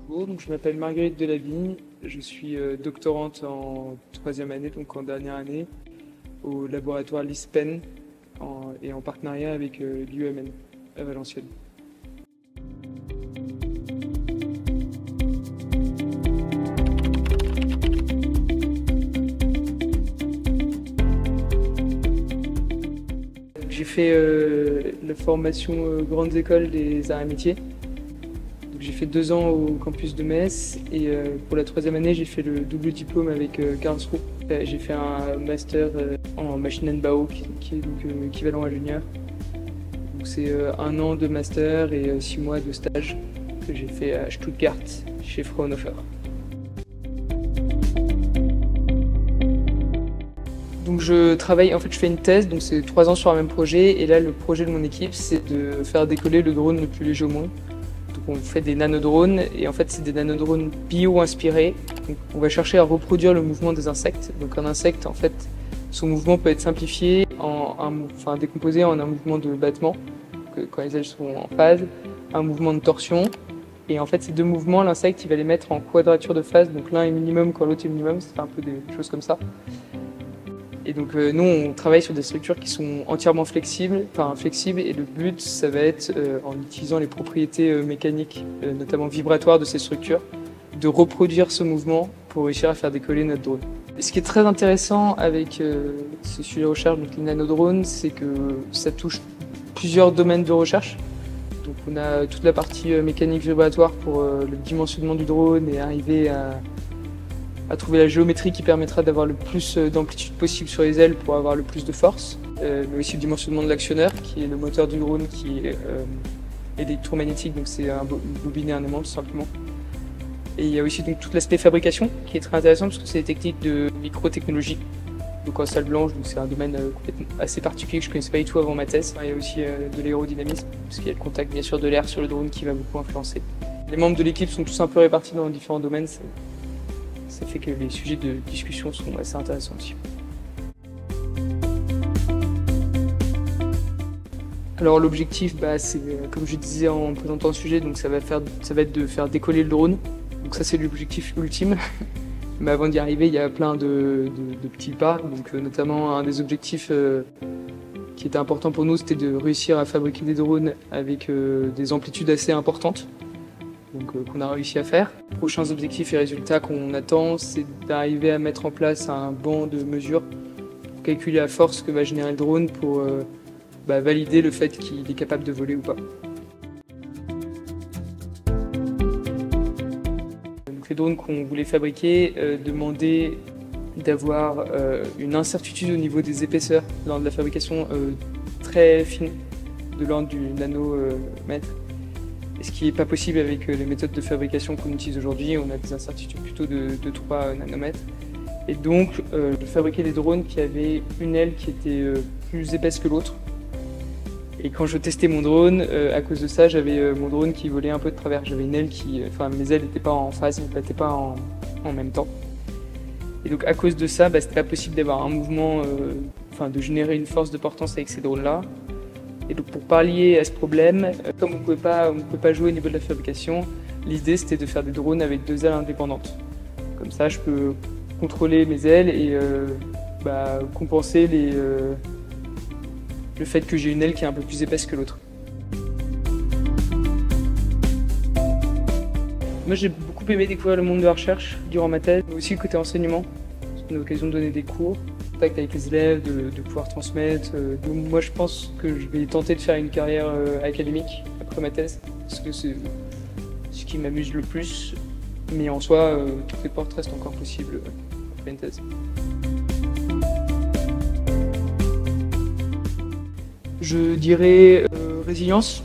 Bonjour, donc je m'appelle Marguerite Delavigne, je suis doctorante en troisième année, donc en dernière année, au laboratoire l'ISPEN et en partenariat avec l'UMN à Valenciennes. J'ai fait la formation Grandes Écoles des Arts et Métiers. J'ai fait 2 ans au campus de Metz et pour la troisième année, j'ai fait le double diplôme avec Karlsruhe. J'ai fait un master en Maschinenbau qui est donc équivalent à ingénieur. Donc c'est 1 an de master et 6 mois de stage que j'ai fait à Stuttgart chez Fraunhofer. Donc je fais une thèse, donc c'est 3 ans sur un même projet et là le projet de mon équipe c'est de faire décoller le drone le plus léger au monde. Donc on fait des nanodrones et en fait c'est des nanodrones bio-inspirés. Donc on va chercher à reproduire le mouvement des insectes. Donc un insecte en fait son mouvement peut être simplifié décomposé en un mouvement de battement quand les ailes sont en phase, un mouvement de torsion et en fait ces deux mouvements l'insecte il va les mettre en quadrature de phase, donc l'un est minimum quand l'autre est minimum, c'est un peu des choses comme ça. Et donc nous on travaille sur des structures qui sont entièrement flexibles et le but ça va être en utilisant les propriétés mécaniques, notamment vibratoires de ces structures, de reproduire ce mouvement pour réussir à faire décoller notre drone. Et ce qui est très intéressant avec ce sujet de recherche, donc les nanodrones, c'est que ça touche plusieurs domaines de recherche. Donc on a toute la partie mécanique vibratoire pour le dimensionnement du drone et arriver à trouver la géométrie qui permettra d'avoir le plus d'amplitude possible sur les ailes pour avoir le plus de force, mais aussi le dimensionnement de l'actionneur qui est le moteur du drone qui est électromagnétique, donc c'est une bobine et un aimant tout simplement. Et il y a aussi donc tout l'aspect fabrication qui est très intéressant parce que c'est des techniques de microtechnologie, donc en salle blanche, donc c'est un domaine assez particulier que je ne connaissais pas du tout avant ma thèse. Il y a aussi de l'aérodynamisme parce qu'il y a le contact bien sûr de l'air sur le drone qui va beaucoup influencer. Les membres de l'équipe sont tous un peu répartis dans différents domaines. Ça fait que les sujets de discussion sont assez intéressants aussi. Alors l'objectif, c'est comme je disais en présentant le sujet, donc ça va être de faire décoller le drone. Donc ça c'est l'objectif ultime. Mais avant d'y arriver, il y a plein de petits pas. Donc notamment un des objectifs qui était important pour nous, c'était de réussir à fabriquer des drones avec des amplitudes assez importantes. Donc qu'on a réussi à faire. Les prochains objectifs et résultats qu'on attend, c'est d'arriver à mettre en place un banc de mesures pour calculer la force que va générer le drone pour valider le fait qu'il est capable de voler ou pas. Donc les drones qu'on voulait fabriquer demandaient d'avoir une incertitude au niveau des épaisseurs lors de la fabrication très fine, de l'ordre du nanomètre. Ce qui n'est pas possible avec les méthodes de fabrication qu'on utilise aujourd'hui. On a des incertitudes plutôt de 3 nanomètres. Et donc, je fabriquais des drones qui avaient une aile qui était plus épaisse que l'autre. Et quand je testais mon drone, à cause de ça, j'avais mon drone qui volait un peu de travers. J'avais une aile mes ailes n'étaient pas en phase, elles n'étaient pas en même temps. Et donc, à cause de ça, c'était pas possible d'avoir un mouvement, de générer une force de portance avec ces drones-là. Et donc pour pallier à ce problème, comme on ne pouvait pas jouer au niveau de la fabrication, l'idée c'était de faire des drones avec 2 ailes indépendantes. Comme ça je peux contrôler mes ailes et compenser le fait que j'ai une aile qui est un peu plus épaisse que l'autre. Moi j'ai beaucoup aimé découvrir le monde de la recherche durant ma thèse, mais aussi le côté enseignement. On a l'occasion de donner des cours, contact avec les élèves, de pouvoir transmettre. Donc moi je pense que je vais tenter de faire une carrière académique après ma thèse, parce que c'est ce qui m'amuse le plus. Mais en soi, toutes les portes restent encore possibles après une thèse. Je dirais résilience,